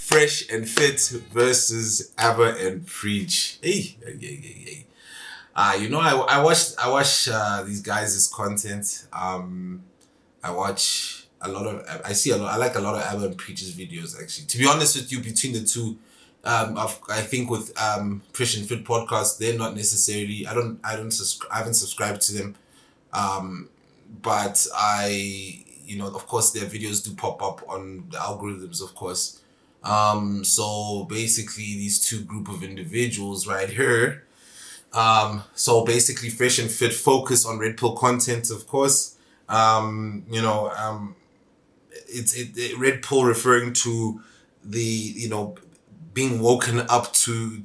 Fresh and Fit versus Abba and Preach. Hey. I watch these guys' content. I like a lot of Abba and Preach's videos, actually. To be honest with you, between the two, I think with Fresh and Fit podcast, they're not necessarily. I haven't subscribed to them. But of course, their videos do pop up on the algorithms, of course. So basically, these two group of individuals right here. So basically, Fresh and Fit focus on red pill content, of course. It's red pill referring to the being woken up to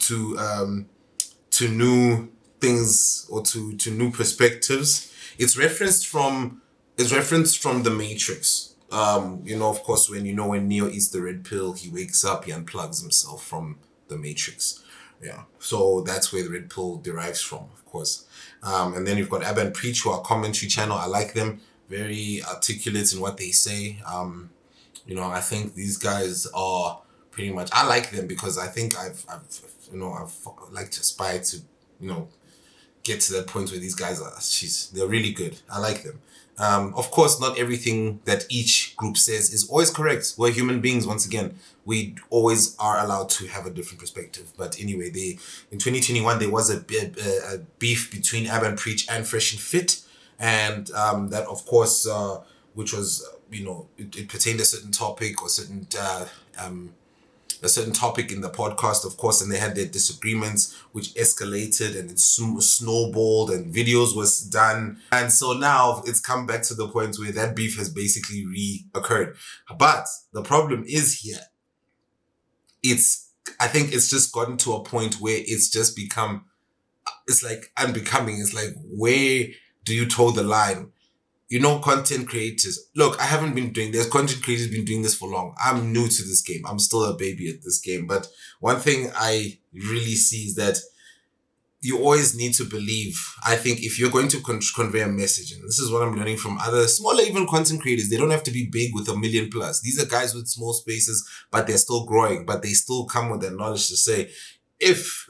new things or to new perspectives. It's referenced from the Matrix. Of course, when Neo eats the red pill, he wakes up, he unplugs himself from the Matrix. Yeah, so that's where the red pill derives from, of course. And then you've got Abba and Preach, who are a commentary channel. I like them, very articulate in what they say. I think these guys are pretty much. I like them because I think I've like to aspire to get to that point where these guys they're really good. I like them. Of course, not everything that each group says is always correct. We're human beings, once again. We always are allowed to have a different perspective. But anyway, in 2021, there was a beef between Abba and Preach and Fresh and Fit. And that, of course, which was, it pertained to a certain topic or a certain topic in the podcast, of course, and they had their disagreements, which escalated and it snowballed and videos was done. And so now it's come back to the point where that beef has basically reoccurred. But the problem is here. I think it's just gotten to a point where it's just become, it's like unbecoming. It's like, where do you toe the line? Content creators. Look, I haven't been doing this. Content creators been doing this for long. I'm new to this game. I'm still a baby at this game. But one thing I really see is that you always need to believe. I think if you're going to convey a message, and this is what I'm learning from other smaller even content creators, they don't have to be big with 1 million plus. These are guys with small spaces, but they're still growing, but they still come with their knowledge to say, if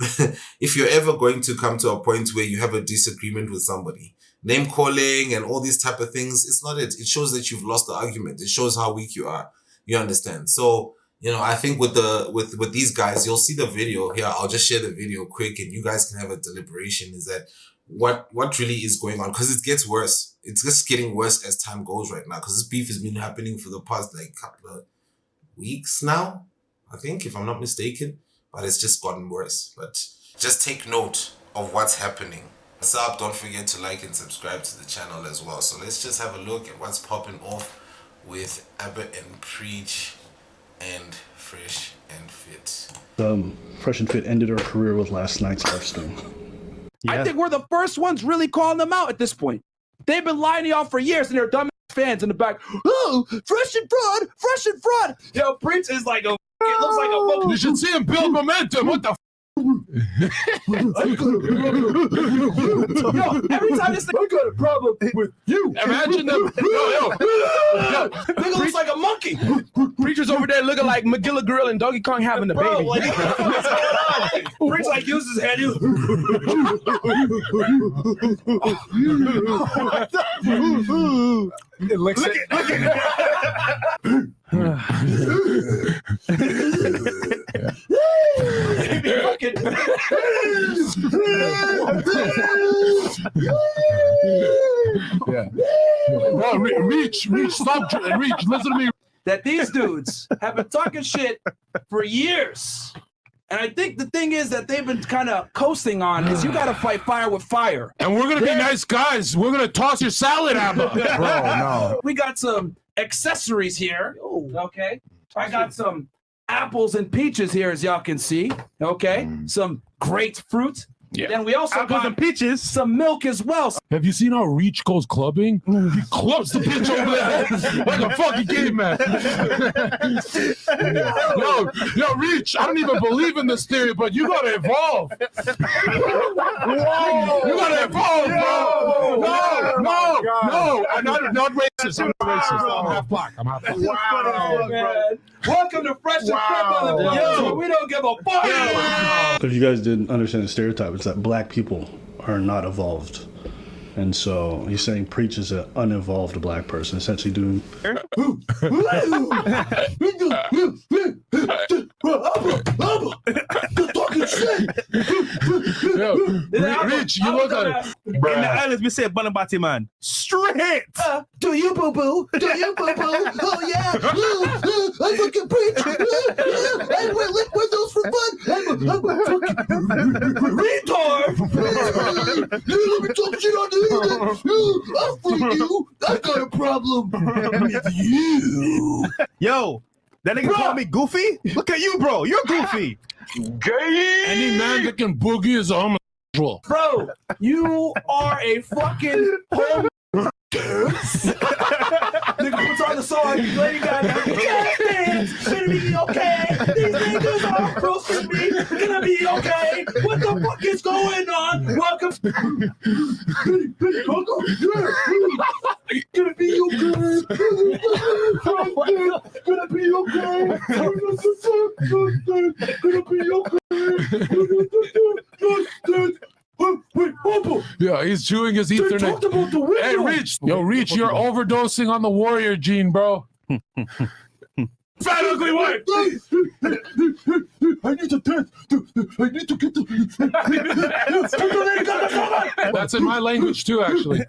you're ever going to come to a point where you have a disagreement with somebody, name calling and all these type of things, it's not it. It shows that you've lost the argument. It shows how weak you are. You understand? So, I think with these guys, you'll see the video here. I'll just share the video quick and you guys can have a deliberation. Is that what really is going on? Because it gets worse. It's just getting worse as time goes right now. Because this beef has been happening for the past couple of weeks now, I think, if I'm not mistaken. But it's just gotten worse. But just take note of what's happening. What's up? Don't forget to like and subscribe to the channel as well. So let's just have a look at what's popping off with Abba and Preach and Fresh and Fit. Fresh and Fit ended her career with last night's Hearthstone. Yeah. I think we're the first ones really calling them out at this point. They've been lying to y'all for years, and they're dumb fans in the back. Oh, fresh and fraud. Yo, Preach is like it looks like a. You should see him build momentum. What the? Yo, every time this thing, I got a problem with you. Imagine them. Yo. Nigga looks like a monkey. Preacher's over there looking like McGilla Grill and Donkey Kong having the baby. Like, what's going on? Preach like uses his hand. Look No, reach, stop, reach, listen to me. That these dudes have been talking shit for years. And I think the thing is that they've been kind of coasting on is you got to fight fire with fire. And we're going to be nice guys. We're going to toss your salad, Abba. Bro, no. We got some accessories here. Okay. I got some apples and peaches here, as y'all can see. Okay. Some grapefruit. Yeah. Then we also got some peaches, some milk as well. Have you seen how Reach goes clubbing? He clubs the bitch over there like a fucking caveman. Yo, Reach, I don't even believe in this theory, but you gotta evolve. Whoa. You gotta evolve, bro. No. I'm not racist. I'm not racist. I'm half black. Wow, man. Welcome to Fresh and Fit on the Yo, we don't give a fuck. If you guys didn't understand the stereotype, it's that black people are not evolved. And so he's saying Preach is an unevolved black person, essentially doing. Talking shit. Yo, Reach, you look like. In the islands, we say Banabati man. Straight. Do you boo boo? Do you boo boo? Oh yeah. I fucking Preach. I wear lip windows for fun. I'm a fucking retard. Let me talk shit on the internet. I'll free you. I got a problem with you. Yo, that nigga call me goofy? Look at you, bro. You're goofy. Gay. Any man that can boogie is a homosexual. Bro, you are a fucking Nigga puts on the song, Lady Gaga. Yes, dance, gonna be okay. These niggas are close to me, gonna be okay. What the fuck is going on? Welcome. Gonna be okay. Gonna be okay. Gonna be okay. Yeah, he's chewing his Ethernet. Hey, Reach. Yo, Reach, you're overdosing on the warrior gene, bro. Fat ugly white. I need to dance. I need to get the. That's in my language too, actually.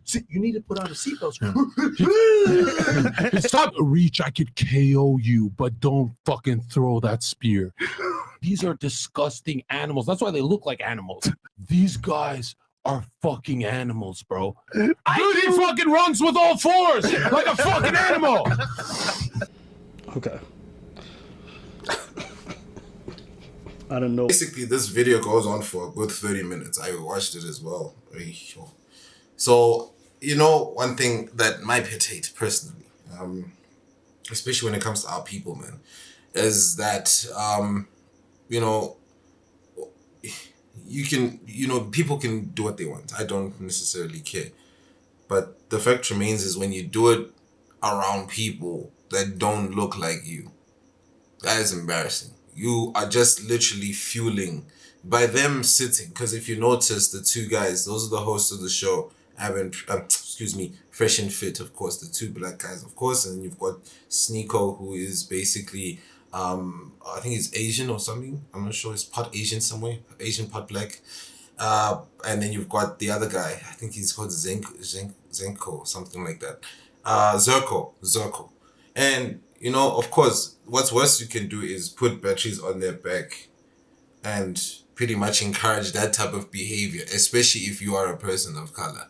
See, you need to put on a seatbelt. Stop, Reach. I could KO you, but don't fucking throw that spear. These are disgusting animals. That's why they look like animals. These guys are fucking animals, bro. Dude, he fucking runs with all fours like a fucking animal. Okay. I don't know. Basically, this video goes on for a good 30 minutes. I watched it as well. So, you know, one thing that my pet hate personally, especially when it comes to our people, man, is that, you know, people can do what they want. I don't necessarily care. But the fact remains is when you do it around people that don't look like you, that is embarrassing. You are just literally fueling by them sitting. Because if you notice, the two guys, those are the hosts of the show, Fresh and Fit, of course, the two black guys, of course, and you've got Sneeko, who is basically, I think he's Asian or something. I'm not sure. He's part Asian somewhere, Asian part black. And then you've got the other guy. I think he's called Zenko, something like that. Zerko. And, you know, of course, what's worse you can do is put batteries on their back and pretty much encourage that type of behavior, especially if you are a person of color.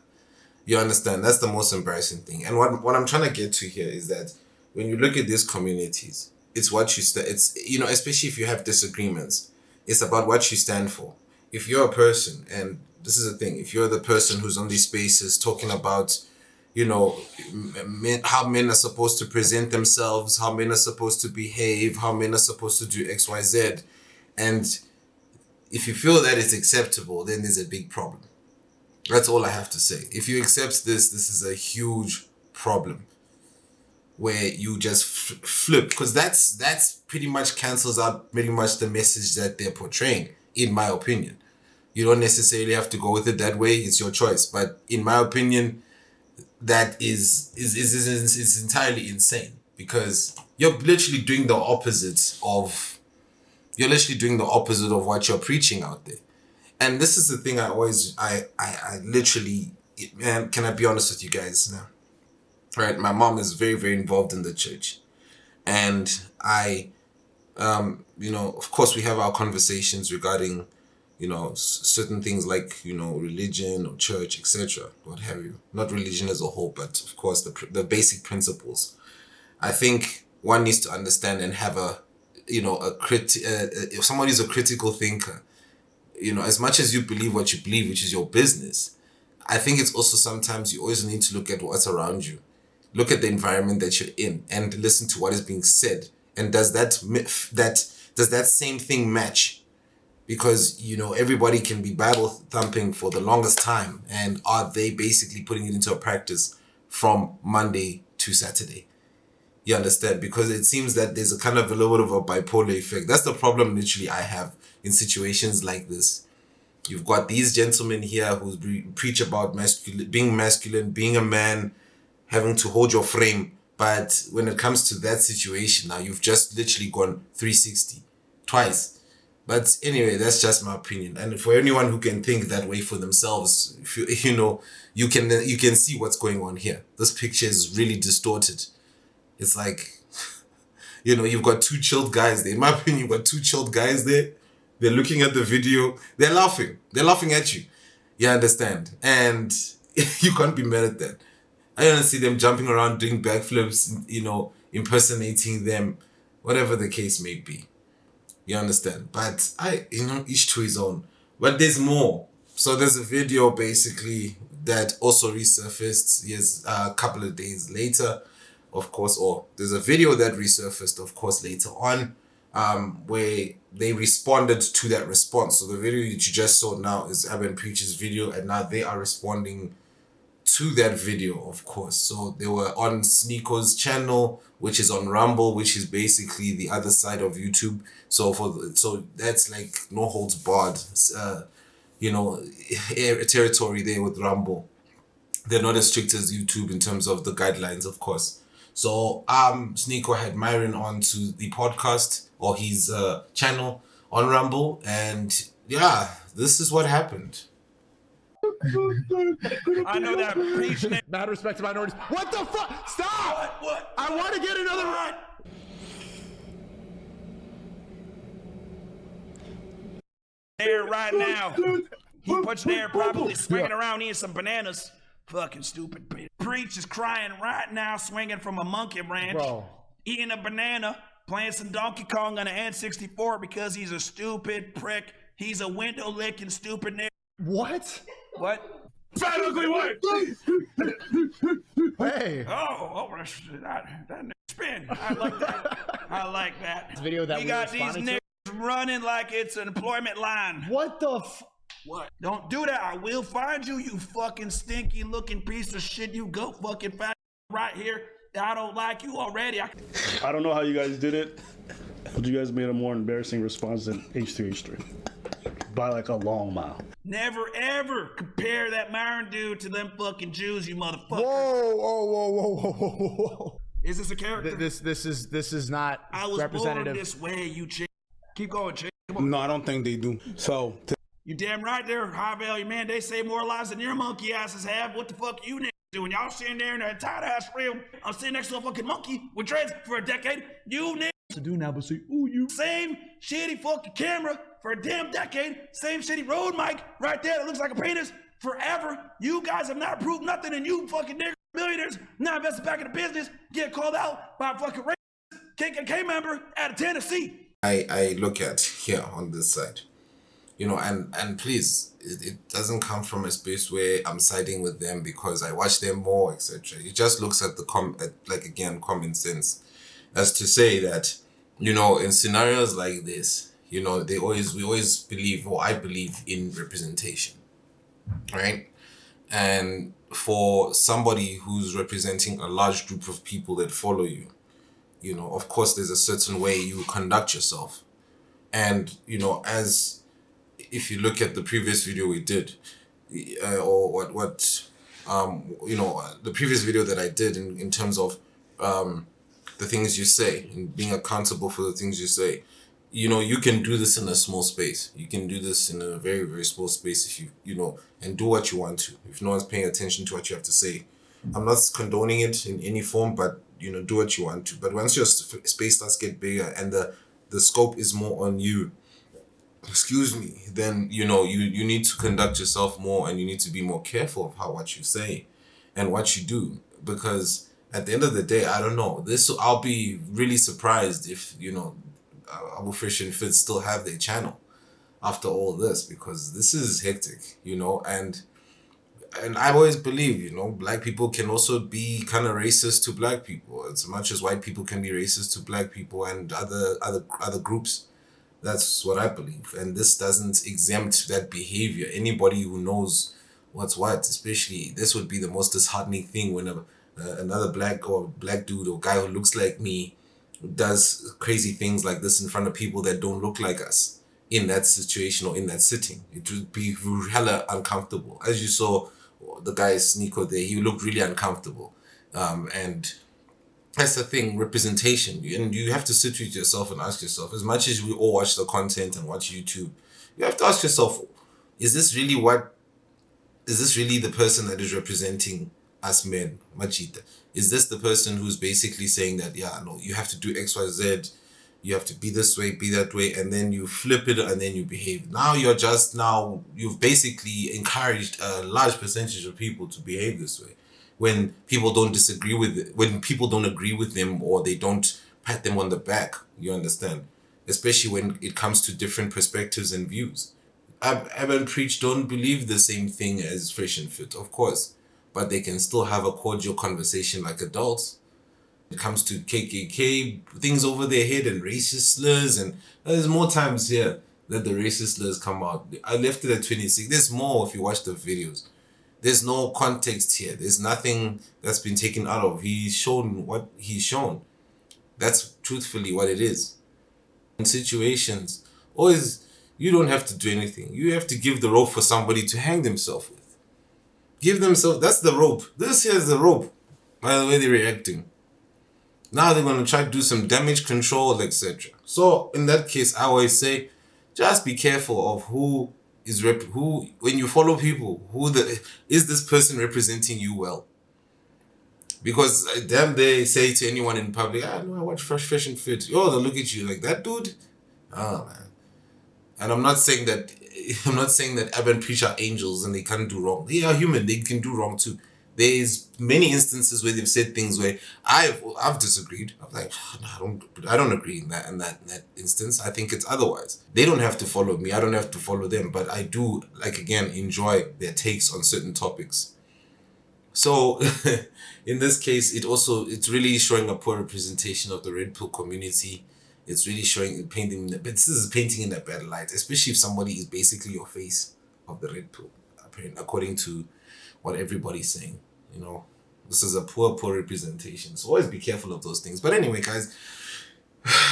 You understand? That's the most embarrassing thing. And what I'm trying to get to here is that when you look at these communities, it's what you it's, you know, especially if you have disagreements, it's about what you stand for. If you're a person, and this is the thing, if you're the person who's on these spaces talking about, you know, how men are supposed to present themselves, how men are supposed to behave, how men are supposed to do X, Y, Z, and if you feel that it's acceptable, then there's a big problem. That's all I have to say. If you accept this is a huge problem where you just flip, because that's pretty much cancels out pretty much the message that they're portraying, in my opinion. You don't necessarily have to go with it that way. It's your choice. But in my opinion, that is entirely insane, because you're literally doing the opposite of what you're preaching out there. And this is the thing I literally, man, can I be honest with you guys now? Right, my mom is very, very involved in the church. And I, you know, of course we have our conversations regarding, you know, certain things like, you know, religion or church, etc., what have you. Not religion as a whole, but of course the basic principles. I think one needs to understand and have a, you know, if someone is a critical thinker, as much as you believe what you believe, which is your business, I think it's also sometimes you always need to look at what's around you. Look at the environment that you're in and listen to what is being said. And does that same thing match? Because, everybody can be Bible thumping for the longest time. And are they basically putting it into a practice from Monday to Saturday? You understand? Because it seems that there's a kind of a little bit of a bipolar effect. That's the problem literally I have in situations like this. You've got these gentlemen here who preach about being masculine, being a man, having to hold your frame. But when it comes to that situation, now you've just literally gone 360 twice. But anyway, that's just my opinion. And for anyone who can think that way for themselves, if you can see what's going on here. This picture is really distorted. It's like, you've got two chilled guys there. In my opinion, you've got two chilled guys there. They're looking at the video. They're laughing. They're laughing at you. You understand? And you can't be mad at that. I don't see them jumping around doing backflips, impersonating them, whatever the case may be. You understand? But each to his own. But there's more. So there's a video basically that also resurfaced a couple of days later, of course, or there's a video that resurfaced, of course, later on, where they responded to that response. So the video that you just saw now is Abin Preach's video, and now they are responding to that video, of course. So they were on Sneako's channel, which is on Rumble, which is basically the other side of YouTube. So that's like no holds barred, territory there with Rumble. They're not as strict as YouTube in terms of the guidelines, of course. So Sneako had Myron onto the podcast or his channel on Rumble, and yeah, this is what happened. I know that preach. Mad respect to minorities. What the fuck? Stop! What? I want to get another run. There right now. He puts there probably swinging around eating some bananas. Fucking stupid bitch. Preach is crying right now, swinging from a monkey branch, eating a banana, playing some Donkey Kong on an N64 because he's a stupid prick. He's a window licking stupid nigga. What? What? Fat ugly white. Hey. Oh, that nigga spin. I like that. I like that. This video that we got these niggas running like it's an employment line. What the What? Don't do that. I will find you, you fucking stinky looking piece of shit. You go fucking fat right here. I don't like you already. I don't know how you guys did it, but you guys made a more embarrassing response than H2H3 by like a long mile. Never ever compare that Myron dude to them fucking Jews, you motherfucker. Whoa. Is this a character? This is not I was representative. born this way, you chick. Keep going, chick. Come on. No, I don't think they do. So You damn right there, high value man. They save more lives than your monkey asses have. What the fuck you niggas doing? Y'all sitting there in a tight ass film. I'm sitting next to a fucking monkey with dreads for a decade. You niggas to do now, but see, ooh, you same shitty fucking camera for a damn decade. Same shitty Rode mic right there that looks like a penis forever. You guys have not proved nothing, and you fucking niggas, millionaires, now invested back in the business, get called out by a fucking racist KKK member out of Tennessee. I look at here on this side, and please, it doesn't come from a space where I'm siding with them because I watch them more, etc. It just looks at common sense, as to say that, in scenarios like this, we always believe, or I believe in representation, right? And for somebody who's representing a large group of people that follow you, of course, there's a certain way you conduct yourself. And, as if you look at the previous video we did, or the previous video that I did in terms of the things you say and being accountable for the things you say, you can do this in a small space. You can do this in a very, very small space if and do what you want to. If no one's paying attention to what you have to say. I'm not condoning it in any form, but do what you want to. But once your space starts to get bigger and the scope is more on you, then you need to conduct yourself more, and you need to be more careful of what you say and what you do, because at the end of the day, I don't know. I'll be really surprised if Abu Fish and Fitz still have their channel. after all this, because this is hectic, you know, and I always believe, you know, black people can also be kind of racist to black people as much as white people can be racist to black people and other groups. That's what I believe, and this doesn't exempt that behavior. Anybody who knows what's what, especially this would be the most disheartening thing when another black dude or guy who looks like me does crazy things like this in front of people that don't look like us in that situation or in that sitting. It would be hella uncomfortable. As you saw, the guy's Nico there, he looked really uncomfortable. And that's the thing, representation. And you have to sit with yourself and ask yourself, as much as we all watch the content and watch YouTube, you have to ask yourself, is this really the person that is representing us men, Machita? Is this the person who's basically saying that, yeah, no, you have to do X, Y, Z, you have to be this way, be that way, and then you flip it and then you behave. You've basically encouraged a large percentage of people to behave this way. When people don't disagree with it, when people don't agree with them or they don't pat them on the back, you understand? Especially when it comes to different perspectives and views. Ab and Preach don't believe the same thing as Fresh and Fit, of course, but they can still have a cordial conversation like adults. When it comes to KKK, things over their head and racist slurs, and there's more times here that the racist slurs come out. I left it at 26. There's more if you watch the videos. There's no context here. There's nothing that's been taken out of. He's shown what he's shown. That's truthfully what it is. In situations, always, you don't have to do anything. You have to give the rope for somebody to hang themselves with. Give themselves, that's the rope. This here is the rope, by the way they're reacting. Now they're going to try to do some damage control, etc. So in that case, I always say, just be careful of who when you follow people, is this person representing you well? Because damn, they say to anyone in public, no, I watch Fresh and Fit. They'll look at you like, that dude? Oh man. And I'm not saying that Ab and Preach are angels and they can't do wrong. They are human, they can do wrong too. There's many instances where they've said things where I've disagreed. I'm like, no, I don't agree in that instance. I think it's otherwise. They don't have to follow me. I don't have to follow them. But I do, enjoy their takes on certain topics. So in this case, it's really showing a poor representation of the red pill community. It's really this is painting in a bad light, especially if somebody is basically your face of the red pill, according to what everybody's saying. You know, this is a poor representation. So always be careful of those things. But anyway, guys,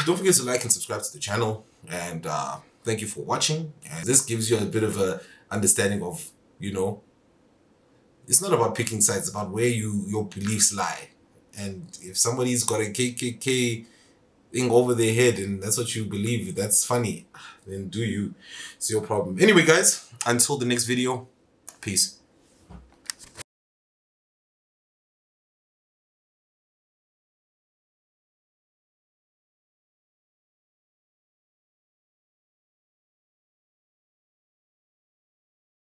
don't forget to like and subscribe to the channel. And thank you for watching. And this gives you a bit of a understanding of, it's not about picking sides, it's about where your beliefs lie. And if somebody's got a KKK thing over their head and that's what you believe, that's funny, then do you. It's your problem. Anyway, guys, until the next video, peace.